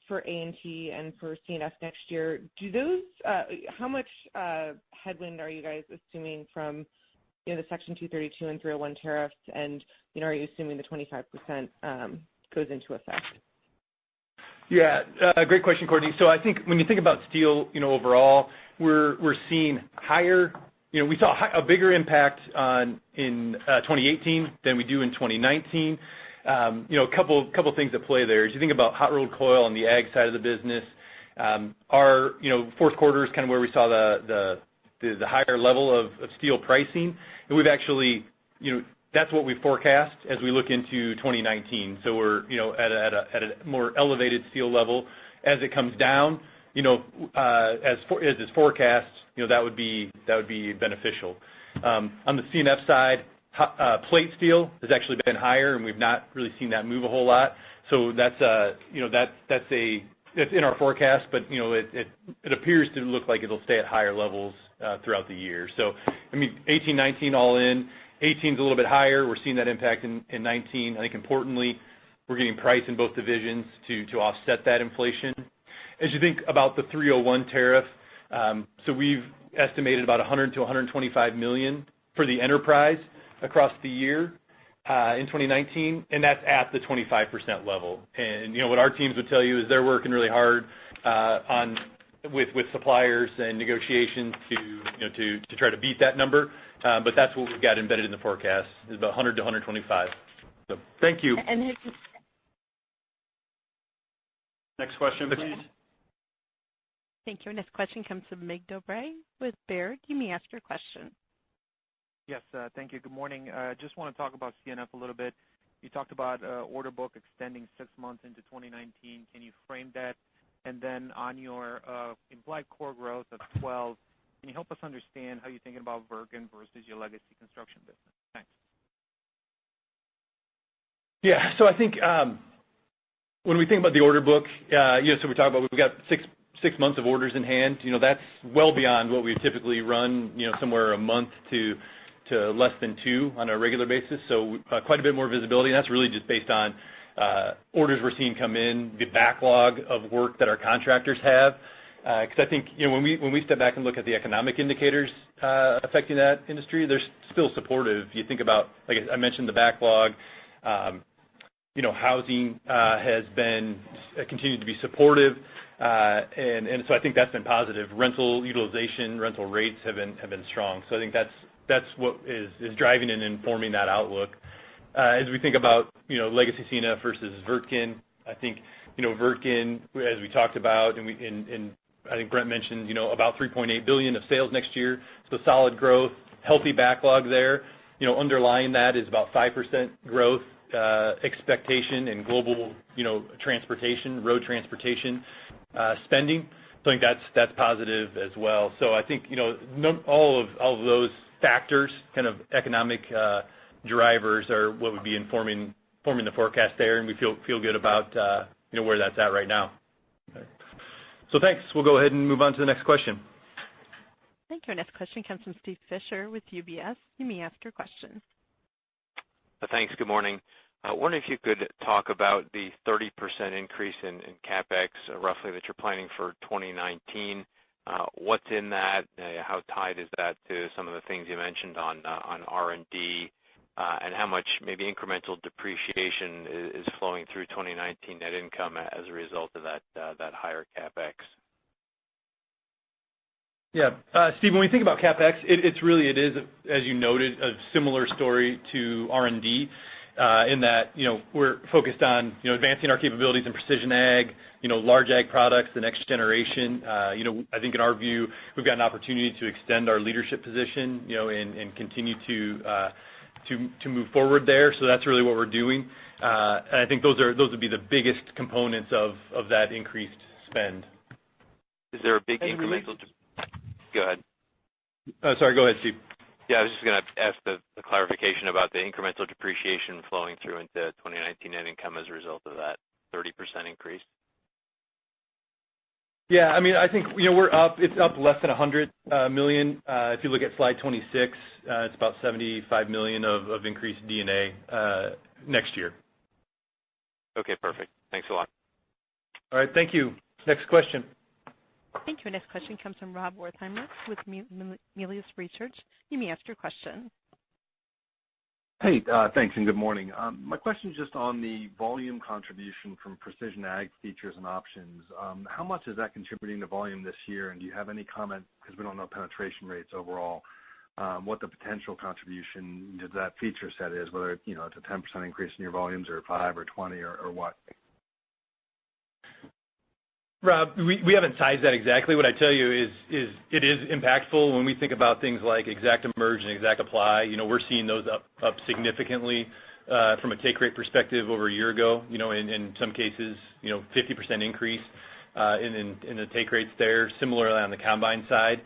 for A&T and for C&F next year. Do those, how much headwind are you guys assuming from the Section 232 and 301 tariffs, and are you assuming the 25% goes into effect? Yeah, great question, Courtney. So I think when you think about steel, overall, we're seeing higher. We saw a bigger impact in 2018 than we do in 2019. A couple things at play there. As you think about hot rolled coil on the ag side of the business, our fourth quarter is kind of where we saw the higher level of steel pricing, and we've actually that's what we forecast as we look into 2019. So we're at a more elevated steel level. As it comes down, as is forecast, that would be beneficial. On the C&F side, plate steel has actually been higher, and we've not really seen that move a whole lot. So that's it's in our forecast, but it appears to look like it'll stay at higher levels throughout the year. So 18, 19 all in. 18 is a little bit higher. We're seeing that impact in 19. I think importantly, we're getting price in both divisions to offset that inflation. As you think about the 301 tariff, so we've estimated about $100 to $125 million for the enterprise across the year in 2019, and that's at the 25% level. And what our teams would tell you is they're working really hard with suppliers and negotiations to try to beat that number. But that's what we've got embedded in the forecast, is about 100 to 125. So thank you. Next question, please. Thank you. Our next question comes from Mig Dobre with Baird. You may ask your question. Yes, thank you. Good morning. Just want to talk about C&F a little bit. You talked about order book extending 6 months into 2019. Can you frame that? And then on your implied core growth of 12, can you help us understand how you're thinking about Wirtgen versus your legacy construction business? Thanks. Yeah, so I think when we think about the order book, so we talk about we've got six months of orders in hand. That's well beyond what we typically run. Somewhere a month to less than 2 on a regular basis. So quite a bit more visibility. And that's really just based on orders we're seeing come in, the backlog of work that our contractors have. Because I think when we step back and look at the economic indicators affecting that industry, they're still supportive. You think about, like I mentioned, the backlog. Housing has been continued to be supportive, and so I think that's been positive. Rental utilization, rental rates have been strong. So I think that's what is driving and informing that outlook. As we think about legacy C&F versus Wirtgen, I think Wirtgen, as we talked about, and I think Brent mentioned, about $3.8 billion of sales next year. So solid growth, healthy backlog there. Underlying that is about 5% growth expectation in global, transportation, road transportation spending. So I think that's positive as well. So I think all of those factors, kind of economic drivers, are what would be forming the forecast there, and we feel good about where that's at right now. So thanks. We'll go ahead and move on to the next question. Thank you. Our next question comes from Steve Fisher with UBS. You may ask your question. Thanks. Good morning. I wonder if you could talk about the 30% increase in CapEx, roughly, that you're planning for 2019. What's in that? How tied is that to some of the things you mentioned on R&D? And how much maybe incremental depreciation is flowing through 2019 net income as a result of that higher CapEx? Yeah, Steve, when we think about CapEx, it is, as you noted, a similar story to R&D in that, we're focused on, advancing our capabilities in precision ag, large ag products, the next generation. I think in our view, we've got an opportunity to extend our leadership position, and continue to move forward there. So that's really what we're doing. And I think those would be the biggest components of that increased spend. Is there a big incremental? Go ahead. Sorry, go ahead, Steve. Yeah, I was just going to ask the clarification about the incremental depreciation flowing through into 2019 net income as a result of that 30% increase. Yeah, I mean, I think, we're up. It's up less than $100 million. If you look at slide 26, it's about $75 million of increased D&A next year. Okay, perfect. Thanks a lot. All right, thank you. Next question. Thank you. Next question comes from Rob Wertheimer with Melius Research. You may ask your question. Hey, thanks and good morning. My question is just on the volume contribution from precision ag features and options. How much is that contributing to volume this year? And do you have any comment, because we don't know penetration rates overall, what the potential contribution to that feature set is, whether it's a 10% increase in your volumes or 5 or 20 or what? Rob, we haven't sized that exactly. What I tell you is it is impactful when we think about things like exact emerge and exact apply. We're seeing those up significantly from a take rate perspective over a year ago. In some cases, 50% increase in the take rates there. Similarly on the combine side,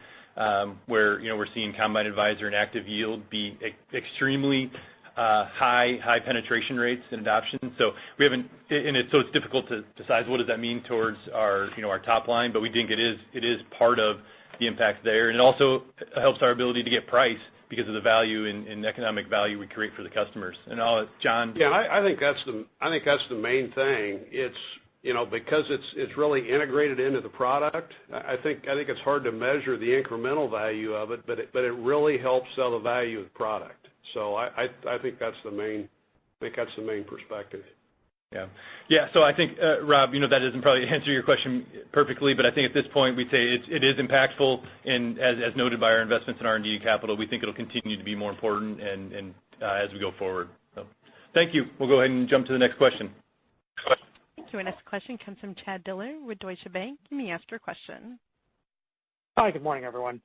where we're seeing Combine Advisor and Active Yield be extremely high penetration rates and adoption. So we haven't, so it's difficult to size what does that mean towards our top line, but we think it is part of the impact there, and it also helps our ability to get price because of the value and economic value we create for the customers. And John. Yeah, I think that's the main thing. It's because it's really integrated into the product. I think it's hard to measure the incremental value of it, but it really helps sell the value of the product. So I think that's the main perspective. Yeah. So I think, Rob, that doesn't probably answer your question perfectly, but I think at this point we'd say it is impactful, and as noted by our investments in R&D capital, we think it'll continue to be more important and as we go forward. So thank you. We'll go ahead and jump to the next question. Thank you. Our next question comes from Chad Dillard with Deutsche Bank. You may ask your question. Hi, good morning, everyone.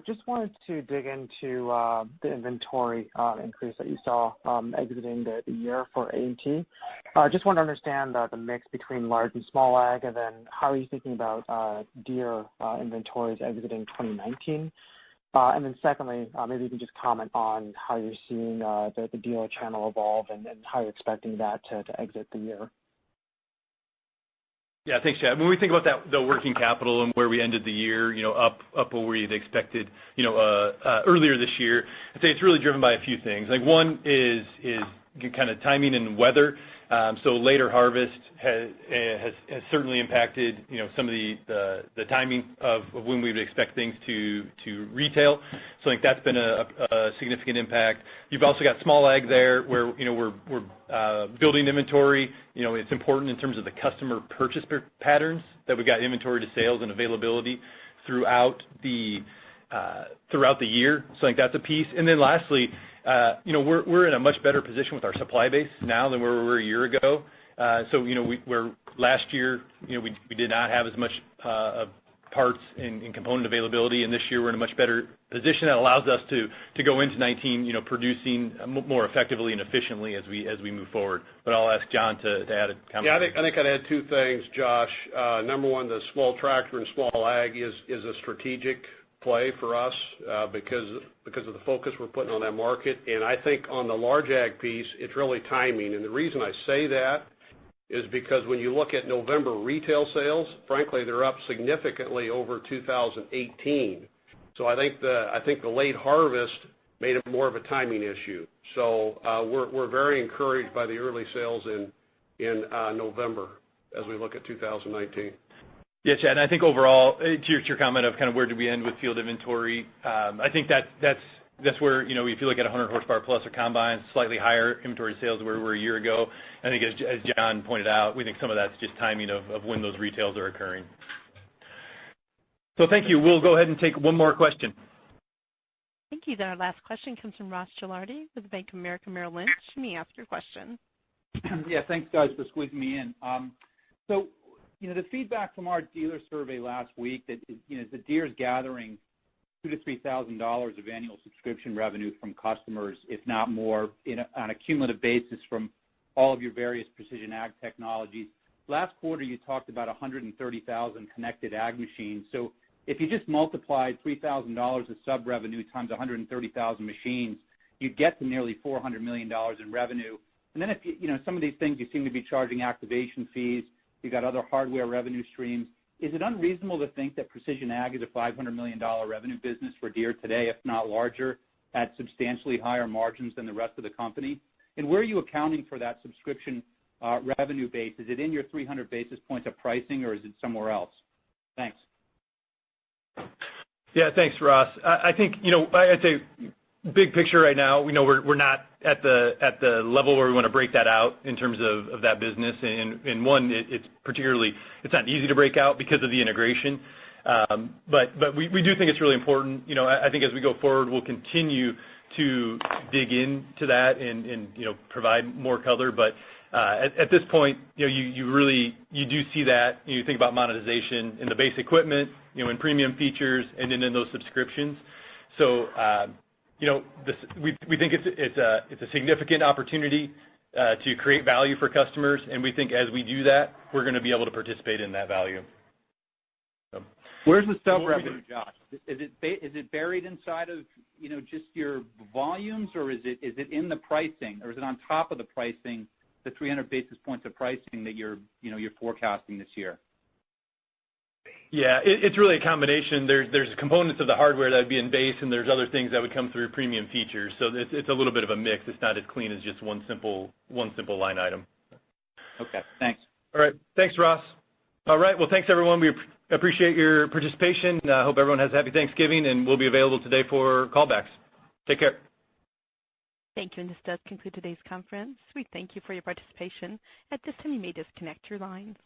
Just wanted to dig into the inventory increase that you saw exiting the year for A&T. Just want to understand the mix between large and small ag, and then how are you thinking about Deere inventories exiting 2019? And then secondly, maybe you can just comment on how you're seeing the dealer channel evolve and how you're expecting that to exit the year. Yeah, thanks, Chad. When we think about the working capital and where we ended the year, up where we'd expected, earlier this year, I'd say it's really driven by a few things. Like one is kind of timing and weather. So later harvest has certainly impacted, some of the timing of when we would expect things to retail. So I think that's been a significant impact. You've also got small ag there where, we're building inventory. It's important in terms of the customer purchase patterns that we've got inventory to sales and availability throughout the year. So I think that's a piece. And then lastly, we're in a much better position with our supply base now than where we were a year ago. So, where last year, we did not have as much parts and component availability, and this year we're in a much better position that allows us to go into 2019, producing more effectively and efficiently as we move forward. But I'll ask John to add a comment. Yeah, I think I'd add two things, Josh. Number one, the small tractor and small ag is a strategic play for us because of the focus we're putting on that market. And I think on the large ag piece, it's really timing. And the reason I say that is because when you look at November retail sales, frankly, they're up significantly over 2018. So I think the late harvest made it more of a timing issue. So we're very encouraged by the early sales in November as we look at 2019. Yeah, Chad, and I think overall, to your comment of kind of where did we end with field inventory, I think that's where, if you look at 100 horsepower plus or combines, slightly higher inventory sales where we were a year ago. I think as John pointed out, we think some of that's just timing of when those retails are occurring. So thank you. We'll go ahead and take one more question. Thank you. Then our last question comes from Ross Gilardi with Bank of America Merrill Lynch. You may ask your question. Yeah, thanks guys for squeezing me in. So, the feedback from our dealer survey last week that the Deere's gathering $2,000 to $3,000 of annual subscription revenue from customers, if not more, on a cumulative basis from all of your various precision ag technologies. Last quarter, you talked about 130,000 connected ag machines. So if you just multiplied $3,000 of sub revenue times 130,000 machines, you'd get to nearly $400 million in revenue. And then if some of these things you seem to be charging activation fees. You've got other hardware revenue streams. is it unreasonable to think that Precision Ag is a $500 million revenue business for Deere today, if not larger, at substantially higher margins than the rest of the company? And where are you accounting for that subscription revenue base? Is it in your 300 basis points of pricing, or is it somewhere else? Thanks. Yeah, thanks, Ross. I think, I'd say big picture right now, we're not at the level where we want to break that out in terms of that business. And one, it's not easy to break out because of the integration. But we do think it's really important. I think as we go forward, we'll continue to dig into that and provide more color. But at this point, you do see that. You think about monetization in the base equipment, in premium features, and then in those subscriptions. So we think it's a significant opportunity to create value for customers, and we think as we do that, we're going to be able to participate in that value. So, where's the sub revenue, Josh? Is it buried inside of just your volumes, or is it in the pricing, or is it on top of the pricing, the 300 basis points of pricing that you're forecasting this year? Yeah, it's really a combination. There's components of the hardware that would be in base, and there's other things that would come through premium features. So it's a little bit of a mix. It's not as clean as just one simple line item. Okay, thanks. All right, thanks, Ross. All right, well, thanks, everyone. We appreciate your participation. I hope everyone has a happy Thanksgiving, and we'll be available today for callbacks. Take care. Thank you, and this does conclude today's conference. We thank you for your participation. At this time, you may disconnect your lines.